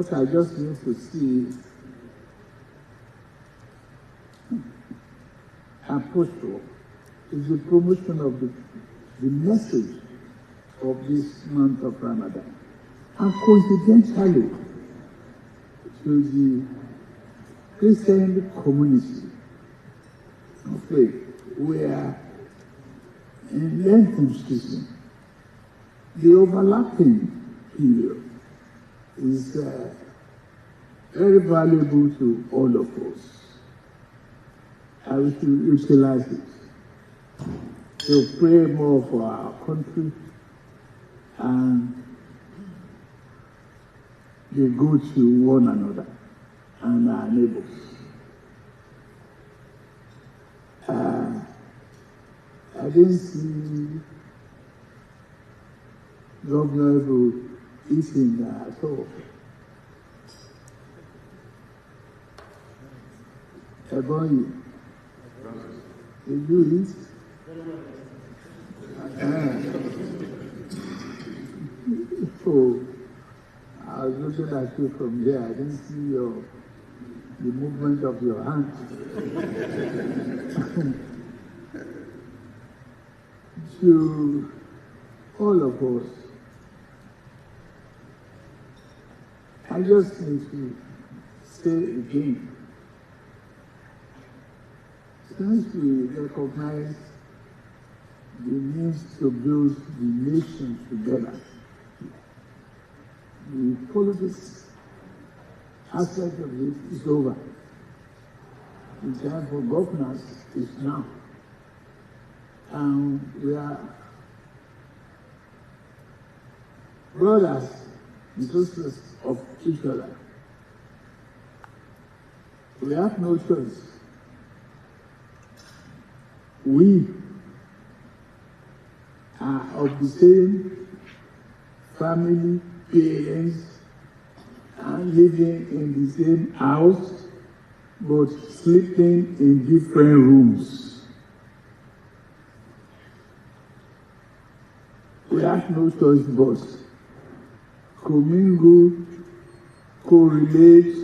what I just need to see and push for is the promotion of the message of this month of Ramadan. And coincidentally, to the Christian community of faith, we are in Lenten season. The overlapping period is very valuable to all of us. I wish to utilize it to pray more for our country and be good to one another and our neighbors. I didn't see Govrrnors eating at all. Ebony, did you eat? So I was looking at you from there. I didn't see the movement of your hand. To all of us, I just need to say again, since we recognize the need to build the nation together, the politics aspect of it is over. The time for governance is now. And we are brothers and sisters of each other. We have no choice. We are of the same family, parents, and living in the same house, but sleeping in different rooms. We have no choice but commingle, correlate,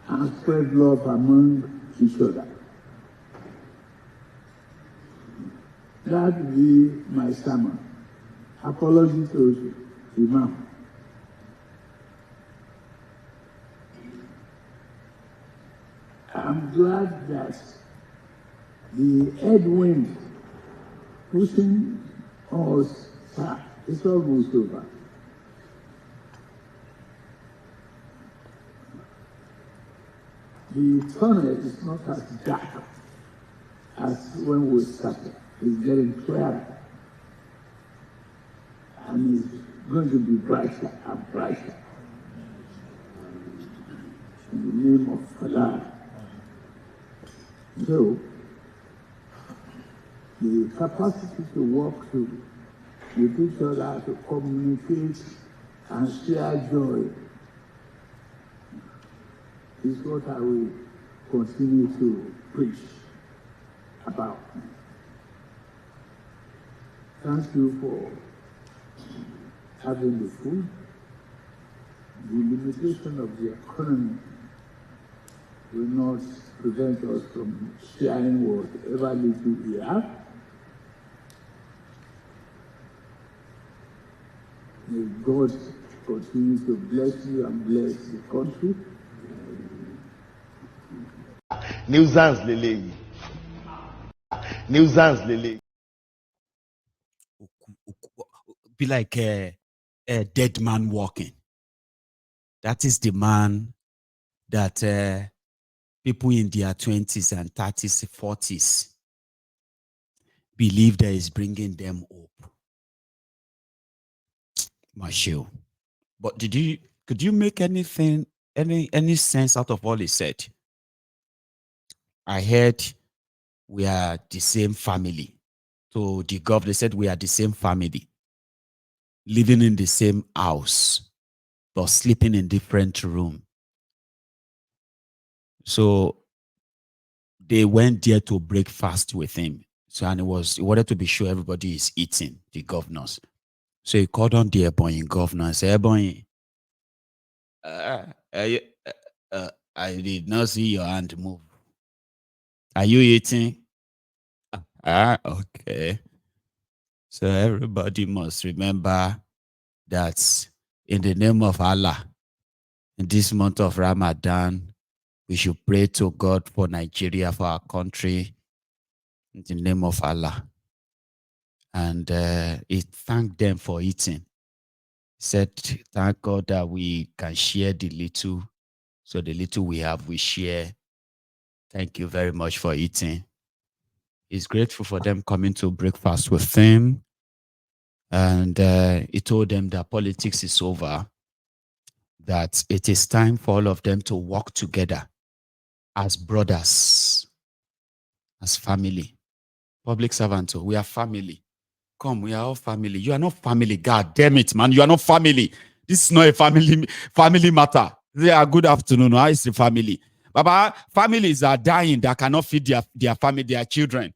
and spread love among each other. That will be my sermon. Apology to Imam. I'm glad that the headwind pushing us back is almost over. The tunnel is not as dark as when we started. It's getting clearer. And it's going to be brighter and brighter. In the name of Allah. So, the capacity to work with each other, to communicate and share joy is what I will continue to preach about. Thank you for having the food. The limitation of the economy will not prevent us from sharing whatever little we have. May God continue to bless you and bless the country. Nuisance Lele. Nuisance Lele. Be like a dead man walking. That is the man that people in their 20s and 30s, 40s believe that is bringing them hope. Marshall. But could you make any sense out of all he said? I heard we are the same family. So the governor said we are the same family, living in the same house, but sleeping in different rooms. So they went there to break fast with him. So, and he wanted to be sure everybody is eating, the governors. So he called on the Ebonyi governor and said, Ebonyi, Uh, uh, I did not see your hand move. Are you eating? Okay. So everybody must remember that in the name of Allah, in this month of Ramadan, we should pray to God for Nigeria, for our country, in the name of Allah. And he thanked them for eating. Said, thank God that we can share the little. So the little we have, we share. Thank you very much for eating. He's grateful for them coming to breakfast with him. And he told them that politics is over, that it is time for all of them to work together as brothers, as family. Public servants, we are family. Come, we are all family. You are not family. God damn it, man. You are not family. This is not a family matter. They are good afternoon. How is the family? Baba, families are dying that cannot feed their family, their children.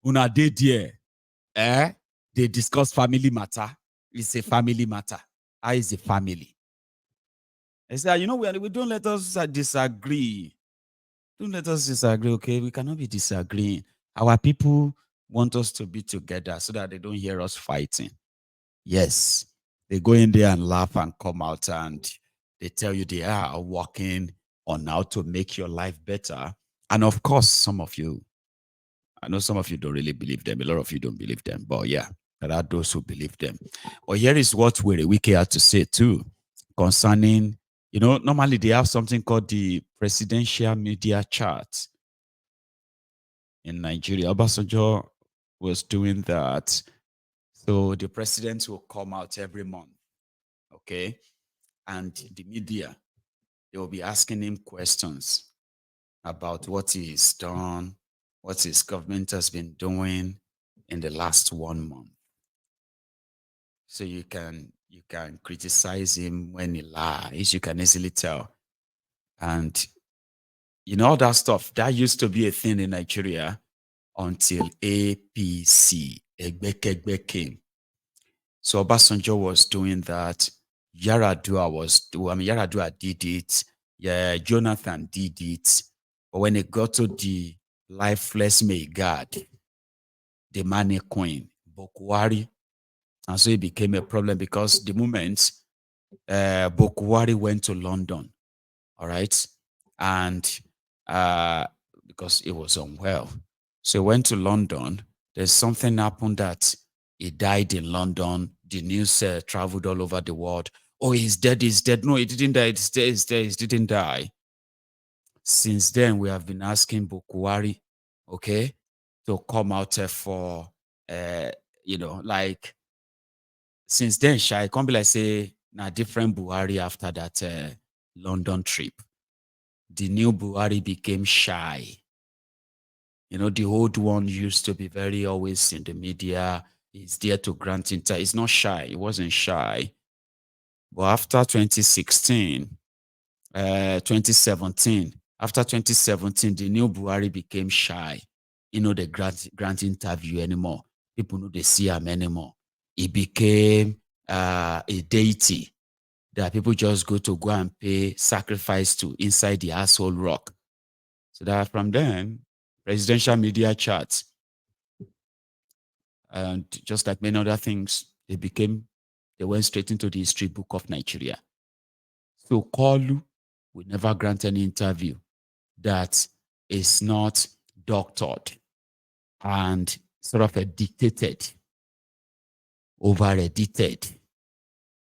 Una dey there. They discuss family matter. It's a family matter. How is the family? I said, you know, we don't let us disagree. Don't let us disagree, okay? We cannot be disagreeing. Our people want us to be together so that they don't hear us fighting. Yes, they go in there and laugh and come out and they tell you they are working on how to make your life better. And of course, some of you, I know some of you don't really believe them. A lot of you don't believe them. But yeah, there are those who believe them. But here is what Wiki had to say too concerning, you know, normally they have something called the presidential media chart in Nigeria. Obasanjo was doing that. So the president will come out every month, okay? And the media, they will be asking him questions about what he's done, what his government has been doing in the last 1 month. So you can criticize him when he lies. You can easily tell. And you know all that stuff that used to be a thing in Nigeria until APC Egbekegbe came. So Obasanjo was doing that. Yaradua did it. Yeah, Jonathan did it. But when it got to the lifeless may God, the money coin, Bokwari, and so it became a problem because the moment Bokwari went to London, all right, and because he was unwell, so he went to London. There's something happened that he died in London. The news traveled all over the world. Oh, he's dead. He's dead. No, he didn't die. He's dead. He's dead. He didn't die. Since then, we have been asking Bokwari, okay, to come out for, you know, like since then, Shy can't be like say na different Buhari after that London trip. The new Buhari became shy. You know, the old one used to be very always in the media. He's there to grant inter. He's not shy. He wasn't shy. But after 2016, 2017, after 2017, the new Buhari became shy. You know, the grant interview anymore. People know they see him anymore. He became a deity that people just go and pay sacrifice to inside the asshole rock. So that from then, presidential media chats, and just like many other things, they went straight into the history book of Nigeria. So Kalu will never grant any interview that is not doctored and sort of dictated, over-edited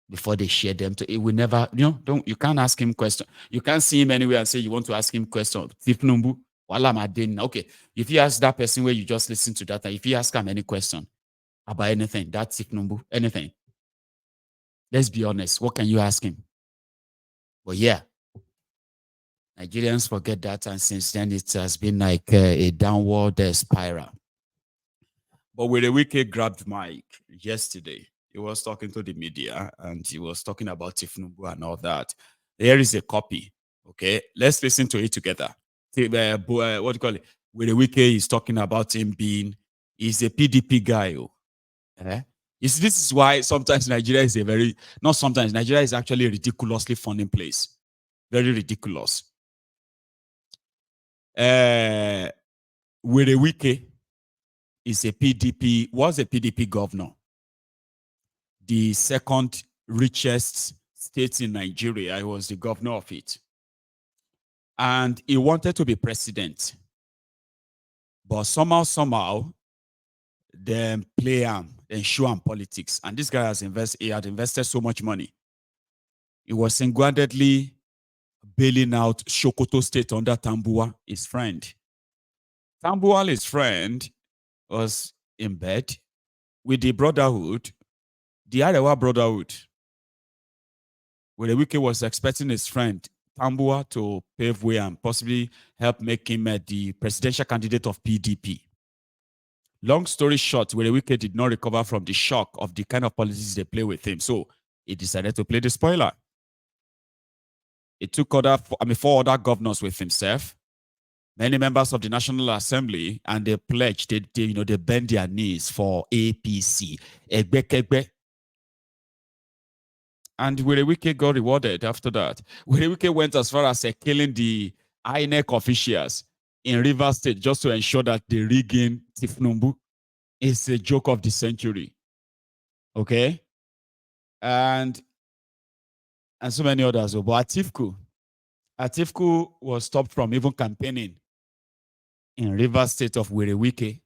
before they share them to it. Will never, you can't ask him question. You can't see him anywhere and say you want to ask him question. Tinubu, okay. If you ask that person where you just listen to that, if you ask him any question about anything, that's Tinubu, anything. Let's be honest. What can you ask him? Well, yeah. Nigerians forget that, and since then it has been like a downward spiral. But with a Wiki grabbed Mike yesterday, he was talking to the media and he was talking about Tinubu and all that. Here is a copy. Okay, let's listen to it together. What do you call it? With a Wiki is talking about him being, he's a PDP guy. This is why sometimes Nigeria is not sometimes, Nigeria is actually a ridiculously funny place. Very ridiculous. Were Wike was a PDP governor, the second richest state in Nigeria. He was the governor of it. And he wanted to be president. But somehow, them play him and show him politics. And this guy he had invested so much money. He was single-handedly bailing out Sokoto State under Tambuwal, his friend. Tambuwal, his friend, was in bed with the Brotherhood, the Arewa Brotherhood, where the Wike was expecting his friend Tambuwal to pave way and possibly help make him the presidential candidate of PDP. Long story short, where the Wike did not recover from the shock of the kind of policies they play with him, so he decided to play the spoiler. He took four other governors with himself, many members of the National Assembly, and they pledged, they bend their knees for APC. And Wike got rewarded after that. Wike went as far as killing the INEC officials in Rivers State just to ensure that they regain Tinubu. It's a joke of the century. Okay? And so many others. But Atifku was stopped from even campaigning in Rivers State of Wike.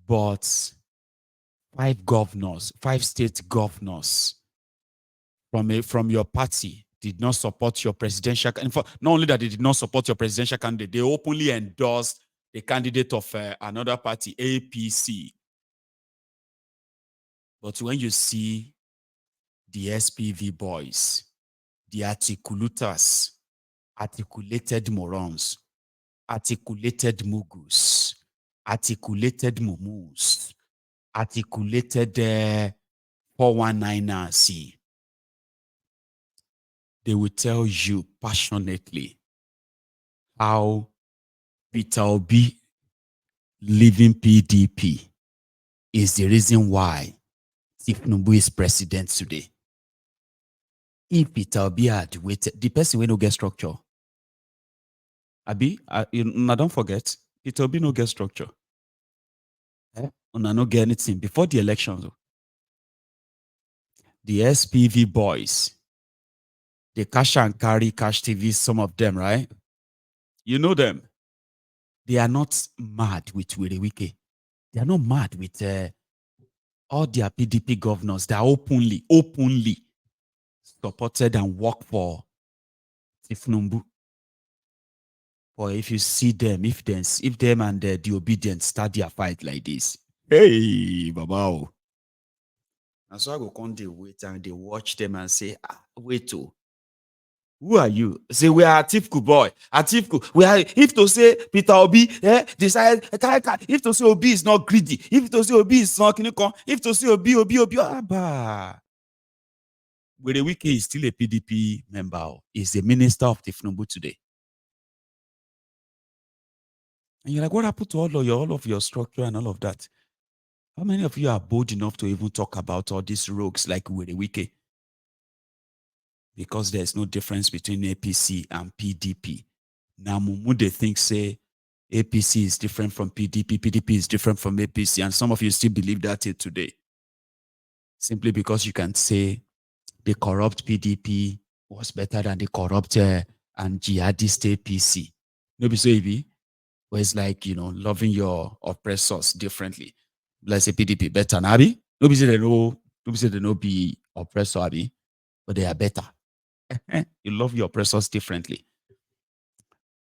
But 5 state governors from your party did not support your presidential. In fact, not only that they did not support your presidential candidate, they openly endorsed the candidate of another party, APC. But when you see the SPV boys, the articulators, articulated morons, articulated mugus, articulated mumus, articulated 419C, they will tell you passionately how Peter Obi leaving PDP is the reason why Tinubu is president today. If Peter Obi had waited, the person will not get structure. Abi, don't forget, Peter Obi no get structure. Una no get anything before the elections. The SPV boys, the cash and carry cash TV, some of them, right? You know them. They are not mad with Wike. They are not mad with all their PDP governors. They are openly supported and work for Tinubu. Or if you see them, if them and the obedient start their fight like this, hey, Baba. And so I go come they wait and they watch them and say, wait, who are you? Say, we are Atifku boy. Atifku. We are, if to say Peter Obi, decide, if to say Obi is not greedy, if to say Obi is not, if to say Obi, Abba. Where Wike is still a PDP member, is a minister of Tinubu today. And you're like, what happened to all of your structure and all of that? How many of you are bold enough to even talk about all these rogues like Wike? Because there's no difference between APC and PDP. Now, they think, say, APC is different from PDP, PDP is different from APC, and some of you still believe that today. Simply because you can say the corrupt PDP was better than the corrupt and jihadist APC. Maybe so, where it's like, loving your oppressors differently. Let's say PDP better than Abi. Nobody say they no be oppressor Abi, but they are better. You love your oppressors differently.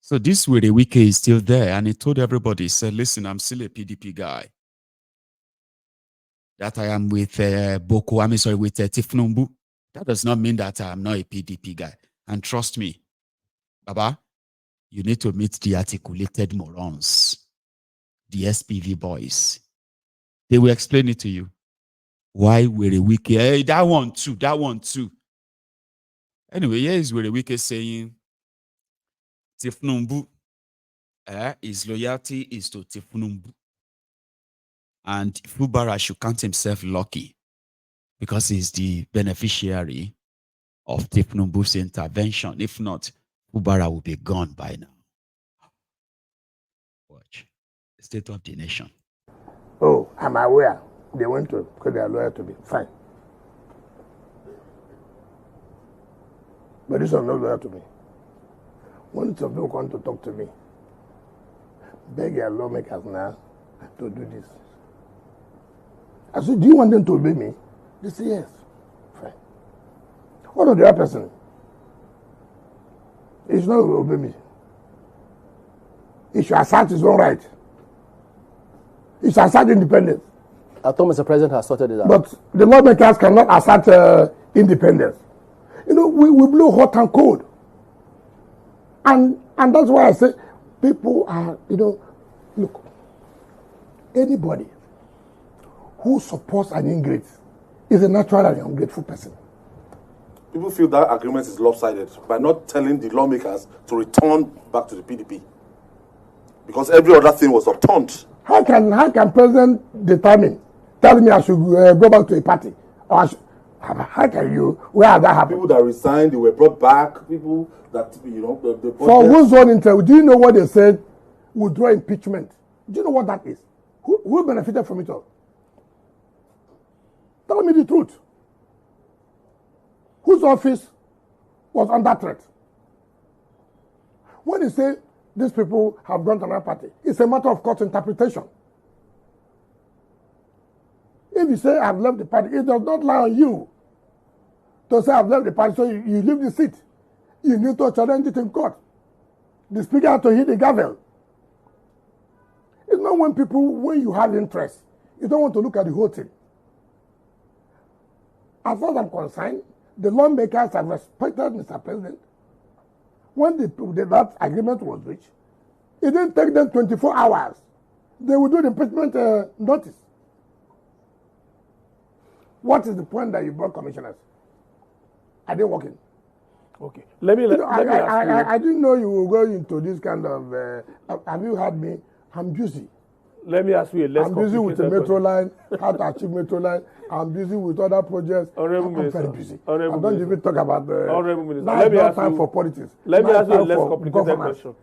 So this way the Wike is still there, and he told everybody, he said, listen, I'm still a PDP guy. That I am with with Tinubu. That does not mean that I'm not a PDP guy. And trust me, Baba, you need to meet the articulated morons, the SPV boys. They will explain it to you. Why were a Wike? Hey, that one too. Anyway, here is where a Wike saying, Tinubu, his loyalty is to Tinubu. And Fubara should count himself lucky because he's the beneficiary of Tinubu's intervention. If not, Fubara will be gone by now. Watch. State of the nation. Oh, I'm aware. They went to, because they are loyal to me. Fine. But this one not loyal to me. When some people come to talk to me, beg your lawmakers now to do this. I said, do you want them to obey me? They say yes. Fine. What of the other person? He should not obey me. He should assert his own right. He should assert independence. I thought Mr. President has sorted it out. But the lawmakers cannot assert independence. You know, we blow hot and cold. And that's why I say people are, you know, look, anybody who supports an ingrate is a natural and ungrateful person. People feel that agreement is lopsided by not telling the lawmakers to return back to the PDP. Because every other thing was upturned. How can President determine, tell me I should go back to a party? Or how can you, where that happened? People that resigned, they were brought back. People that, you know, they for whose own interest? Do you know what they said? Withdraw impeachment. Do you know what that is? Who benefited from it all? Tell me the truth. Whose office was under threat? When you say these people have gone to another party, it's a matter of court interpretation. If you say I've left the party, it does not lie on you to say I've left the party, so you leave the seat. You need to challenge it in court. The speaker has to hit the gavel. It's not when you have interest, you don't want to look at the whole thing. As far as I'm concerned, the lawmakers have respected Mr. President. When that agreement was reached, it didn't take them 24 hours. They would do the impeachment notice. What is the point that you brought commissioners? Are they working? Okay. Let me ask you. I didn't know you were going into this kind of. Have you heard me? I'm busy. Let me ask you a less I'm busy with the metro line, how to achieve metro line. I'm busy with other projects. Honorable I'm very busy. I Honorable don't Minister. even talk about the. Honorable Minister. Now Let it's me not ask time you- for politics. Let me Now ask it's you a time less for complicated governance. question.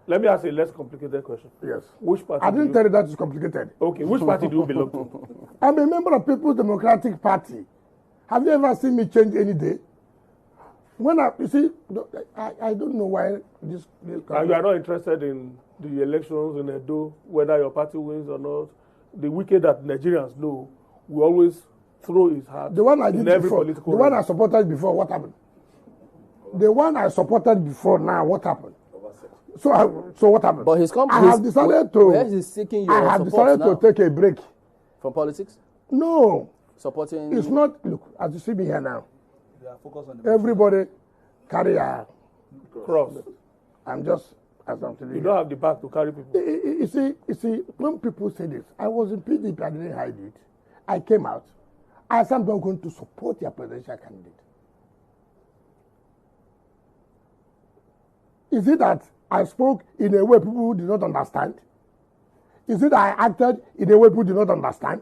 Let me ask you a less complicated question. Yes. Which party? I do didn't you- tell you that it's complicated. Okay. Which party do you belong to? I'm a member of People's Democratic Party. Have you ever seen me change any day? When you see, I don't know why this. And you are not interested in the elections in Edo, whether your party wins or not. The wicked that Nigerians know will always throw his heart The one I in did every before, the political one rally. I supported before, what happened? The one I supported before, now what happened? So what happened? But his I company, have decided to. where is seeking your I have support decided now? to take a break. From politics? No, Supporting... it's not. Look, as you see me here now, They are focused on the everybody carry a. cross. I'm just as I'm telling You you. don't have the back to carry people. You see, when people say this, I was in PDP, I didn't hide it. I came out. I said, I'm not going to support your presidential candidate. Is it that I spoke in a way people did not understand? Is it that I acted in a way people did not understand?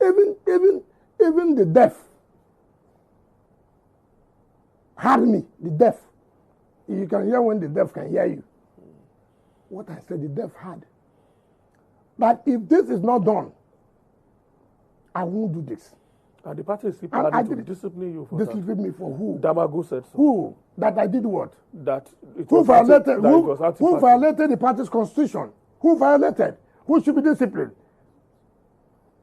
Even the deaf heard me, the deaf. You can hear when the deaf can hear you. What I said, the deaf heard. But if this is not done, I won't do this. And the party is still I planning to did- discipline you for that. Discipline me for who? Damago said so. Who? That I did what? That it Who was violated? that it was Who anti-party. violated the party's constitution? Who violated? Who should be disciplined?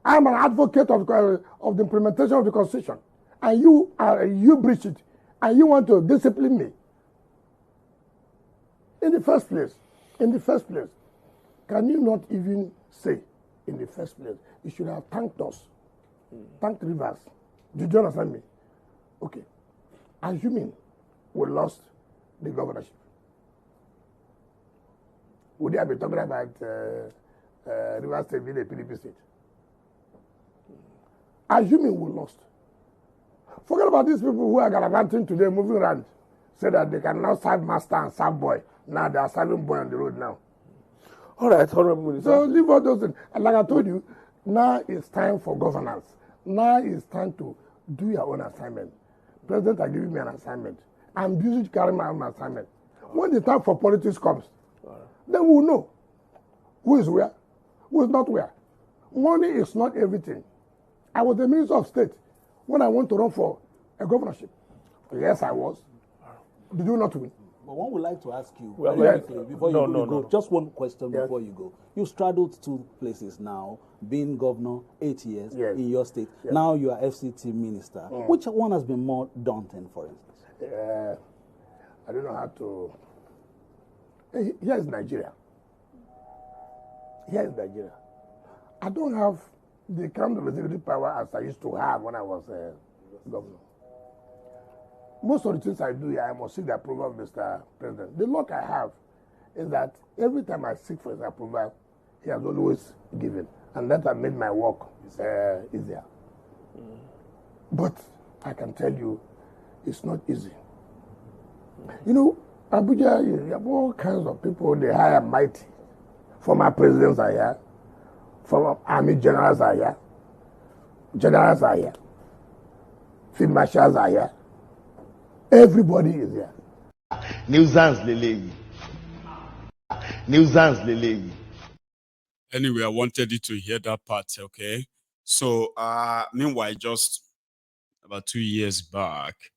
I'm an advocate of the implementation of the constitution, and you breach it, and you want to discipline me. In the first place, can you not even say, in the first place, you should have thanked us, thanked Rivers. Did you understand me? Okay. Assuming we lost the governorship, would I be talking about Rivers State being a PDP state? Assuming we lost. Forget about these people who are gallivanting today, moving around, say that they can now serve master and serve boy. Now they are serving boy on the road now. All right, Honorable Minister. So leave all those things. And like I told you, now it's time for governance. Now it's time to do your own assignment. President are giving me an assignment. I'm busy to carry my own assignment. When the time for politics comes, then we'll know who is where, who is not where. Money is not everything. I was the Minister of State when I went to run for a governorship. Yes, I was. Did you not win? But one would like to ask you Well, very yes. quickly before No, you no, go. no. Just one question before you go. You straddled two places now, being governor 8 years in your state. Now you are FCT minister. Which one has been more daunting, for instance? I don't know how to. Here is Nigeria. Here is Nigeria. I don't have the kind of executive power as I used to have when I was governor. Most of the things I do here, I must seek the approval of Mr. President. The luck I have is that every time I seek for his approval, he has always given. And that has made my work easier. But I can tell you, it's not easy. You know, Abuja, you have all kinds of people, they high and mighty. Former presidents are here. Former army generals are here. Generals are here. Field marshals are here. Everybody is here. Nuisance lele. Nuisance lele. Anyway, I wanted you to hear that part, okay? So, meanwhile, just about 2 years back,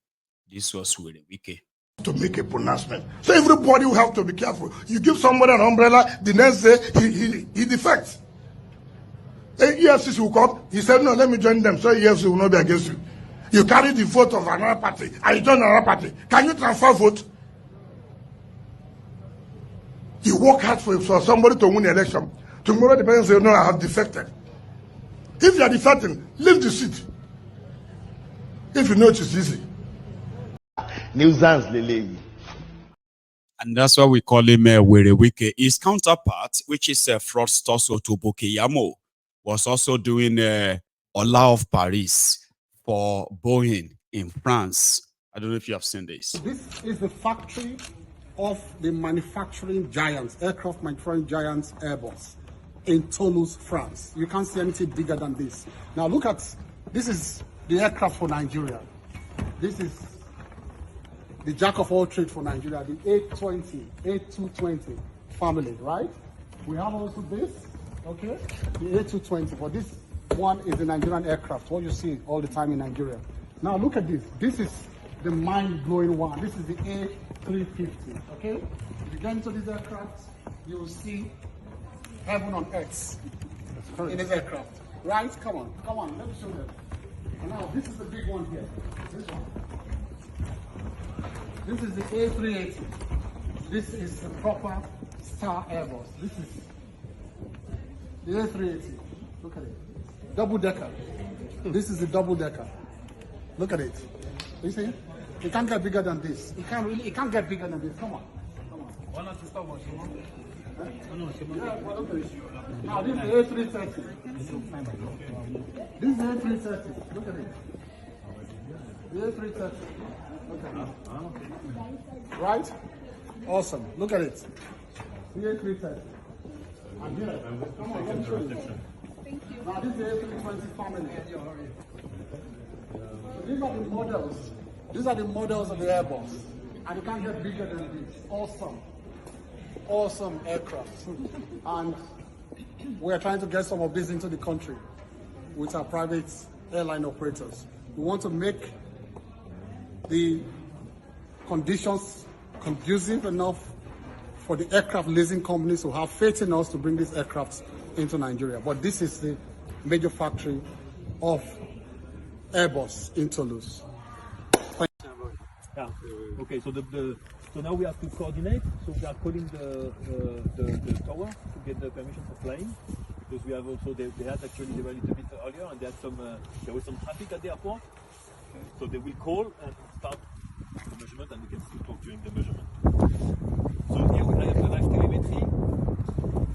this was with Wike. To make a pronouncement. So everybody will have to be careful. You give somebody an umbrella, the next day he defects. EFCC will come, he said, no, let me join them, so EFCC will not be against you. You carry the vote of another party, and you join another party. Can you transfer vote? You work hard for somebody to win the election. Tomorrow the person says, no, I have defected. If you are defecting, leave the seat. If you know it is easy. Nuisance lele. And that's why we call him Wike. His counterpart, which is fraudster Otobo Keyamo, was also doing Ola of Paris for Boeing in France. I don't know if you have seen this. This is the factory of the manufacturing giants, aircraft manufacturing giants Airbus in Toulouse, France. You can't see anything bigger than this. Now look at, this is the aircraft for Nigeria. This is the jack of all trades for Nigeria, the A220 family, right? We have also this, okay? The A220, but this one is the Nigerian aircraft, what you see all the time in Nigeria. Now look at this. This is the mind-blowing one. This is the A350, okay? If you get into this aircraft, you will see heaven on earth in this aircraft, right? Come on, let me show them. And now this is the big one here, this one. This is the A380. This is the proper Star Airbus. This is the A380. Look at it. Double decker. This is the double decker. Look at it. You see? It can't get bigger than this. It can't get bigger than this. Come on. Why not you stop watching? Now this is the A330. This is the A330. Look at it. The A330. Look at it. Right? Awesome. Look at it. The A330. And here, come on, let me show you. Thank you. Now this is the A320 family. So these are the models. These are the models of the Airbus. And you can't get bigger than this. Awesome. Awesome aircraft. And we are trying to get some of this into the country with our private airline operators. We want to make the conditions conducive enough for the aircraft leasing companies to have faith in us to bring these aircrafts into Nigeria. But this is the major factory of Airbus in Toulouse. Yeah. Okay, so so now we have to coordinate. So we are calling the tower to get the permission for flying, because we have also they were a little bit earlier, and there was some traffic at the airport. So they will call and start the measurement, and we can still talk during the measurement. So here we have the live telemetry.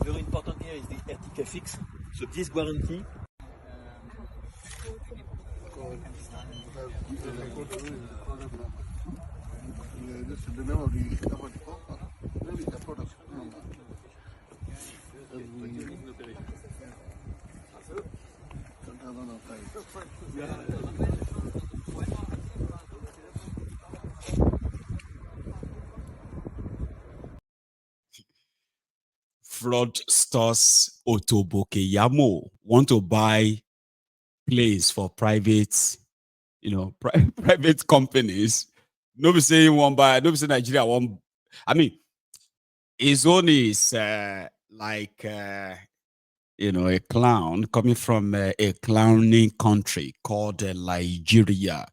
Very important here is the RTK fix. So this guarantee. This is the name of the product. Fraudsters Otobokeyamo want to buy place for private, private companies. Nobody saying one buy, nobody say Nigeria one. I mean, his own is like a clown coming from a clowning country called Nigeria.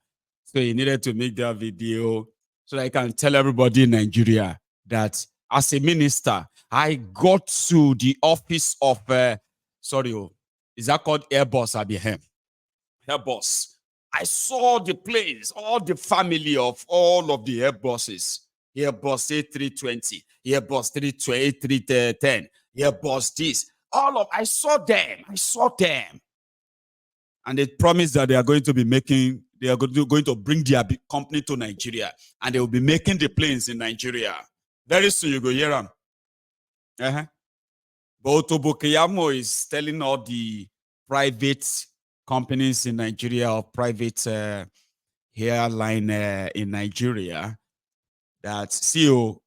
So he needed to make that video so that I can tell everybody in Nigeria that as a minister, I got to the office of is that called Airbus Abihem? Airbus. I saw the planes, all the family of all of the Airbuses. Airbus A320, Airbus 310, Airbus this. I saw them. And they promised that they are going to be making, they are going to bring their company to Nigeria. And they will be making the planes in Nigeria. Very soon you go hear them. But Otobokeyamo is telling all the private companies in Nigeria or private airline in Nigeria that CEO,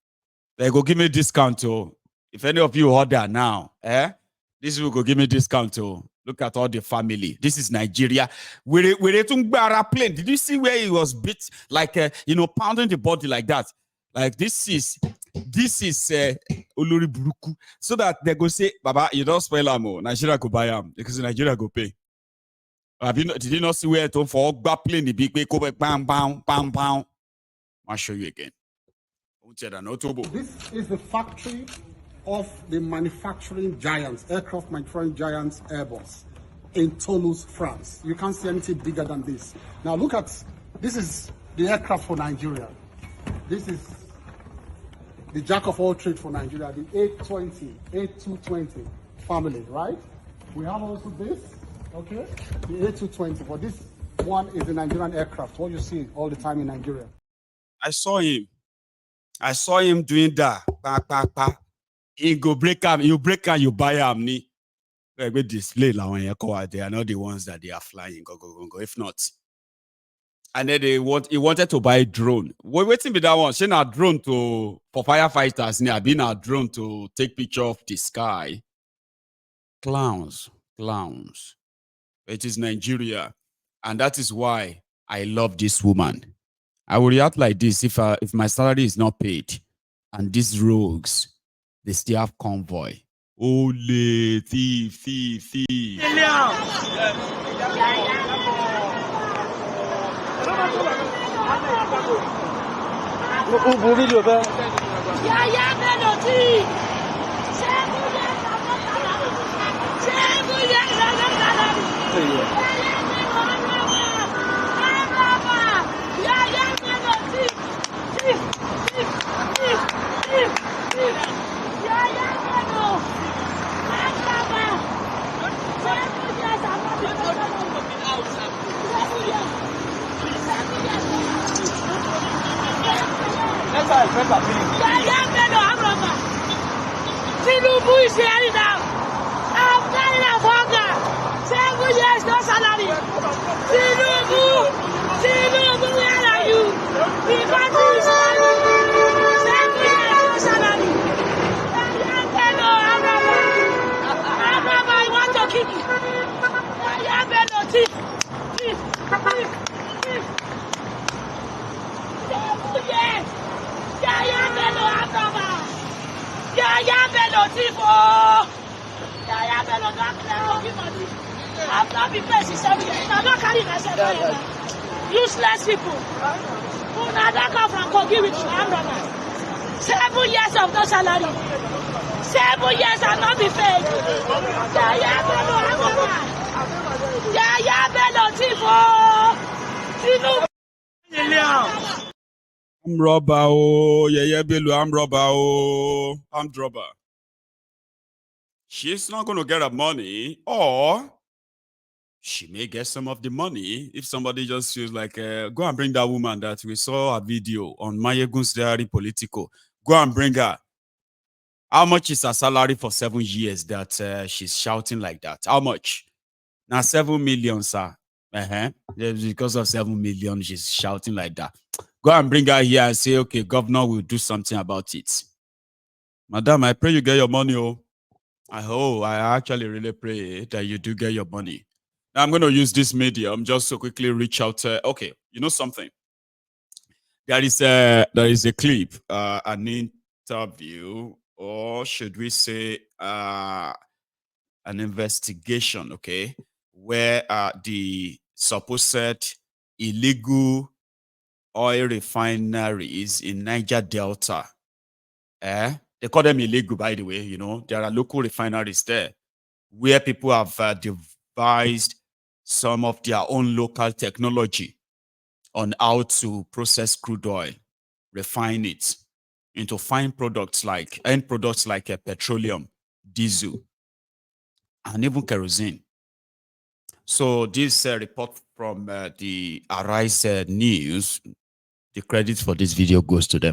they go give me discount to. If any of you order now, this will go give me discount to. Look at all the family. This is Nigeria. We're plane. Did you see where he was beat like pounding the body like that? Like this is Olori Buruku. So that they go say, Baba, you don't spoil them. Nigeria go buy them because Nigeria go pay. Did you not see where it for plane the big go bam bam bam bam? I'll show you again. This is the factory of the manufacturing giants, aircraft manufacturing giants Airbus in Toulouse, France. You can't see anything bigger than this. Now look at, this is the aircraft for Nigeria. This is the jack of all trades for Nigeria, the A220 family, right? We have also this, okay, the A220, but this one is the Nigerian aircraft, what you see all the time in Nigeria. I saw him doing that. He go break him, you break him, you buy him. Like display they are not the ones that they are flying. Go. If not. And then he wanted to buy a drone. We're waiting for that one. She a drone for firefighters. I've been a drone to take picture of the sky. Clowns. It is Nigeria. And that is why I love this woman. I will react like this if my salary is not paid. And these rogues, they still have convoy. Ole, thief. Tinubu is here now. I'm tired of hunger. 7 years no salary. Tinubu, where are you? The country is here. 7 years no salary. Abraham, I want to kill you. Thief. 7 years. I've not been paid 7 years. I'm not carrying myself. Useless people. Who now don't come from Kogi with Amrama. 7 years of no salary. 7 years I've not been paid. I'm robber, I'm robber, I'm robber. She's not going to get her money, or she may get some of the money if somebody just feels like, go and bring that woman that we saw a video on Mayegun's Diary Politico. Go and bring her. How much is her salary for 7 years that she's shouting like that? How much? Now 7 million, sir. Because of 7 million, she's shouting like that. Go and bring her here and say, okay, governor will do something about it. Madam, I pray you get your money. I actually really pray that you do get your money. Now I'm going to use this medium just to quickly reach out. Okay, you know something? There is a clip, an interview, or should we say an investigation, okay, where the supposed illegal oil refineries in Niger Delta, they call them illegal, by the way, there are local refineries there where people have devised some of their own local technology on how to process crude oil, refine it into fine products like end products like petroleum, diesel, and even kerosene. So this report from the Arise News, the credit for this video goes to them.